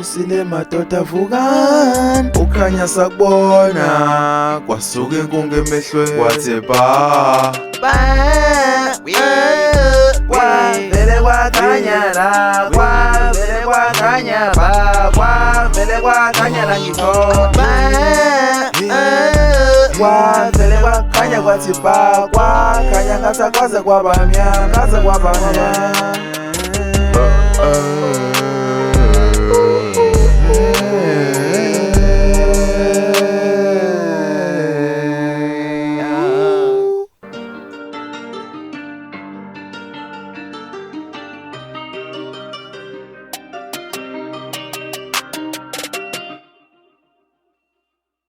Kusile madoda vukani, ukhanya sakubona, kwasuka inkungu emehlweni, kwathe ba kwavele kwakhanya la, kwavele kwakhanya ba, kwavele kwakhanya la ngithoba, kwavele kwakhanya kwathi ba, kwakhanya ngathi kwaze kwabamnyama, kwaze kwabamnyama.